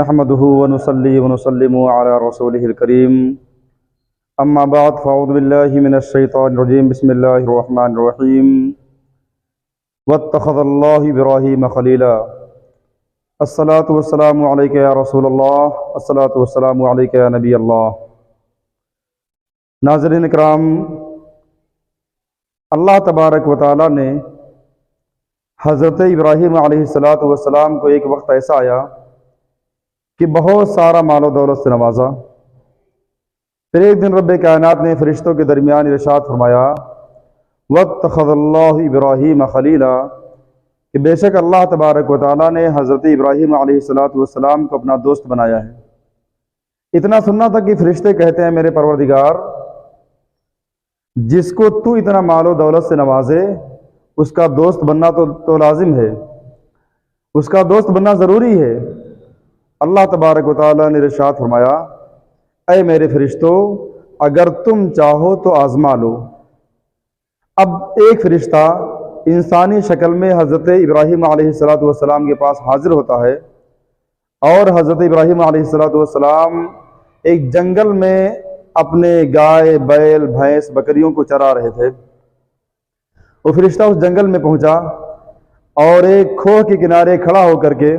نحمده ونصلي ونسلم على رسوله الكريم اما بعد فاعوذ بالله من الشيطان الرجيم بسم الله الرحمن الرحيم واتخذ الله ابراهيم خليلا الصلاة والسلام عليك يا رسول الله الصلاة والسلام عليك يا نبي الله۔ ناظرین اکرام، اللہ تبارک و تعالیٰ نے حضرت ابراہیم علیہ السلام کو ایک وقت ایسا آیا کہ بہت سارا مال و دولت سے نوازا۔ پھر ایک دن رب کائنات نے فرشتوں کے درمیان ارشاد فرمایا وَاتَّخَذَ اللَّهُ إِبْرَاهِيمَ خَلِيلًا، کہ بے شک اللہ تبارک و تعالیٰ نے حضرت ابراہیم علیہ السلام کو اپنا دوست بنایا ہے۔ اتنا سننا تھا کہ فرشتے کہتے ہیں میرے پروردگار، جس کو تو اتنا مال و دولت سے نوازے اس کا دوست بننا تو لازم ہے، اس کا دوست بننا ضروری ہے۔ اللہ تبارک و تعالیٰ نے ارشاد فرمایا اے میرے فرشتوں، اگر تم چاہو تو آزما لو۔ اب ایک فرشتہ انسانی شکل میں حضرت ابراہیم علیہ السلام کے پاس حاضر ہوتا ہے، اور حضرت ابراہیم علیہ السلام ایک جنگل میں اپنے گائے بیل بھینس بکریوں کو چرا رہے تھے۔ وہ فرشتہ اس جنگل میں پہنچا اور ایک کھوہ کے کنارے کھڑا ہو کر کے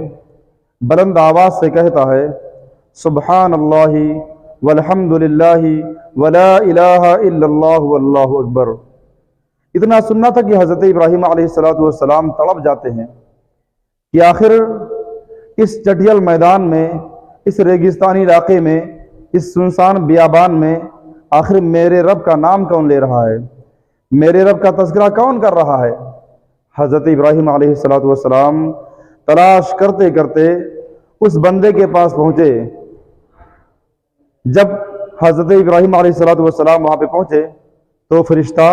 بلند آواز سے کہتا ہے سبحان اللہ والحمد للہ ولا الہ الا اللہ واللہ اکبر۔ اتنا سننا تھا کہ حضرت ابراہیم علیہ السلام تڑپ جاتے ہیں کہ آخر اس چٹیل میدان میں، اس ریگستانی علاقے میں، اس سنسان بیابان میں آخر میرے رب کا نام کون لے رہا ہے، میرے رب کا تذکرہ کون کر رہا ہے۔ حضرت ابراہیم علیہ السلام تلاش کرتے کرتے اس بندے کے پاس پہنچے۔ جب حضرت ابراہیم علیہ السلام وہاں پہ پہنچے تو فرشتہ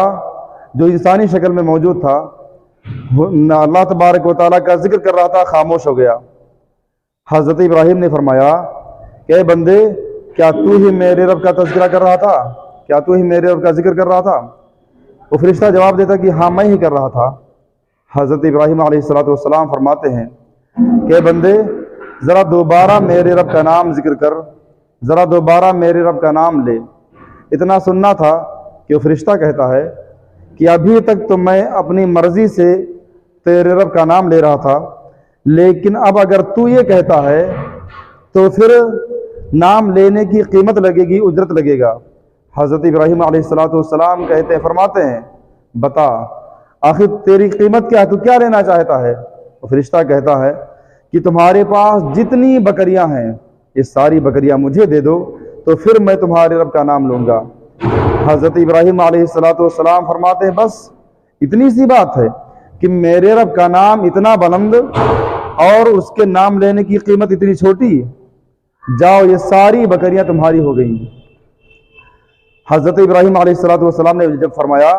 جو انسانی شکل میں موجود تھا، اللہ تبارک و تعالیٰ کا ذکر کر رہا تھا، خاموش ہو گیا۔ حضرت ابراہیم نے فرمایا کہ اے بندے، کیا تو ہی میرے رب کا تذکرہ کر رہا تھا؟ کیا تو ہی میرے رب کا ذکر کر رہا تھا؟ وہ فرشتہ جواب دیتا کہ ہاں میں ہی کر رہا تھا۔ حضرت ابراہیم علیہ السلام فرماتے ہیں کہ اے بندے، ذرا دوبارہ میرے رب کا نام ذکر کر، ذرا دوبارہ میرے رب کا نام لے۔ اتنا سننا تھا کہ وہ فرشتہ کہتا ہے کہ ابھی تک تو میں اپنی مرضی سے تیرے رب کا نام لے رہا تھا، لیکن اب اگر تو یہ کہتا ہے تو پھر نام لینے کی قیمت لگے گی، اجرت لگے گا۔ حضرت ابراہیم علیہ السلام کہتے ہیں، فرماتے ہیں بتا آخر تیری قیمت کیا ہے، تو کیا لینا چاہتا ہے؟ وہ فرشتہ کہتا ہے کہ تمہارے پاس جتنی بکریاں ہیں یہ ساری بکریاں مجھے دے دو، تو پھر میں تمہارے رب کا نام لوں گا۔ حضرت ابراہیم علیہ السلام فرماتے ہیں بس اتنی سی بات ہے کہ میرے رب کا نام اتنا بلند اور اس کے نام لینے کی قیمت اتنی چھوٹی، جاؤ یہ ساری بکریاں تمہاری ہو گئیں۔ حضرت ابراہیم علیہ السلام نے جب فرمایا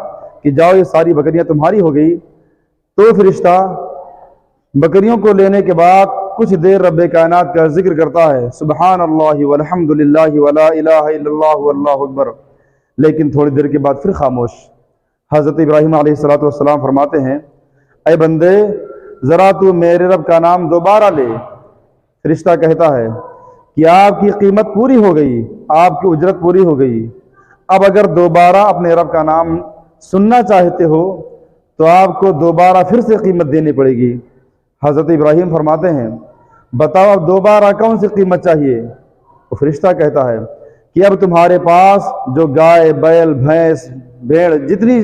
کہ جاؤ یہ ساری بکریاں تمہاری ہو گئی، تو فرشتہ بکریوں کو لینے کے بعد کچھ دیر رب کائنات کا ذکر کرتا ہے سبحان اللہ والحمد للہ ولا الہ الا اللہ واللہ اکبر، لیکن تھوڑی دیر کے بعد پھر خاموش۔ حضرت ابراہیم علیہ السلام فرماتے ہیں اے بندے، ذرا تو میرے رب کا نام دوبارہ لے۔ فرشتہ کہتا ہے کہ آپ کی قیمت پوری ہو گئی، آپ کی اجرت پوری ہو گئی، اب اگر دوبارہ اپنے رب کا نام سننا چاہتے ہو تو آپ کو دوبارہ پھر سے قیمت دینی پڑے گی۔ حضرت ابراہیم فرماتے ہیں بتاؤ اب دوبارہ کون سی قیمت چاہیے؟ وہ فرشتہ کہتا ہے کہ اب تمہارے پاس جو گائے بیل بھینس بھیڑ جتنی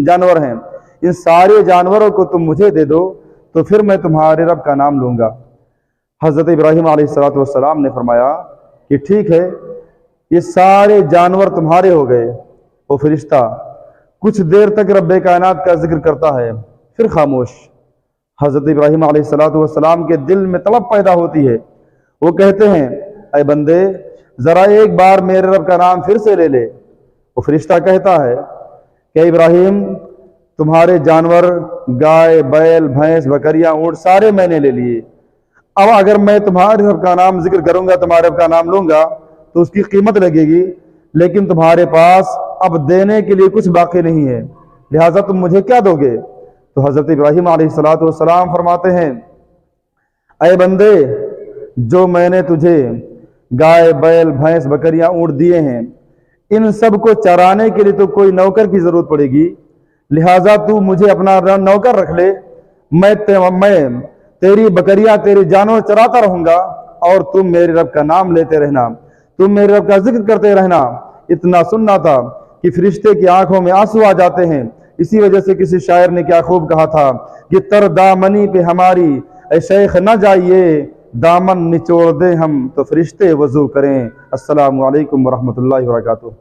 جانور ہیں، ان سارے جانوروں کو تم مجھے دے دو، تو پھر میں تمہارے رب کا نام لوں گا۔ حضرت ابراہیم علیہ السلام نے فرمایا کہ ٹھیک ہے، یہ سارے جانور تمہارے ہو گئے۔ وہ فرشتہ کچھ دیر تک رب کائنات کا ذکر کرتا ہے، پھر خاموش۔ حضرت ابراہیم علیہ السلام کے دل میں طلب پیدا ہوتی ہے، وہ کہتے ہیں اے بندے، ذرا ایک بار میرے رب کا نام پھر سے لے لے۔ وہ فرشتہ کہتا ہے کہ ابراہیم، تمہارے جانور گائے بیل بھینس بکریاں اونٹ سارے میں نے لے لیے، اب اگر میں تمہارے رب کا نام ذکر کروں گا، تمہارے رب کا نام لوں گا تو اس کی قیمت لگے گی، لیکن تمہارے پاس اب دینے کے لیے کچھ باقی نہیں ہے، لہٰذا تم مجھے کیا دو گے؟ تو حضرت ابراہیم علیہ السلام فرماتے ہیں اے بندے، جو میں نے تجھے گائے بیل بھینس بکریاں اونٹ دیے ہیں، ان سب کو چرانے کے لیے تو کوئی نوکر کی ضرورت پڑے گی، لہٰذا تو مجھے اپنا نوکر رکھ لے، میں تیری بکریاں تیری جانور چراتا رہوں گا، اور تم میرے رب کا نام لیتے رہنا، تم میرے رب کا ذکر کرتے رہنا۔ اتنا سننا تھا کہ فرشتے کی آنکھوں میں آنسو آ جاتے ہیں۔ اسی وجہ سے کسی شاعر نے کیا خوب کہا تھا کہ تر دامنی پہ ہماری اے شیخ نہ جائیے، دامن نچوڑ دیں ہم تو فرشتے وضو کریں۔ السلام علیکم ورحمۃ اللہ وبرکاتہ۔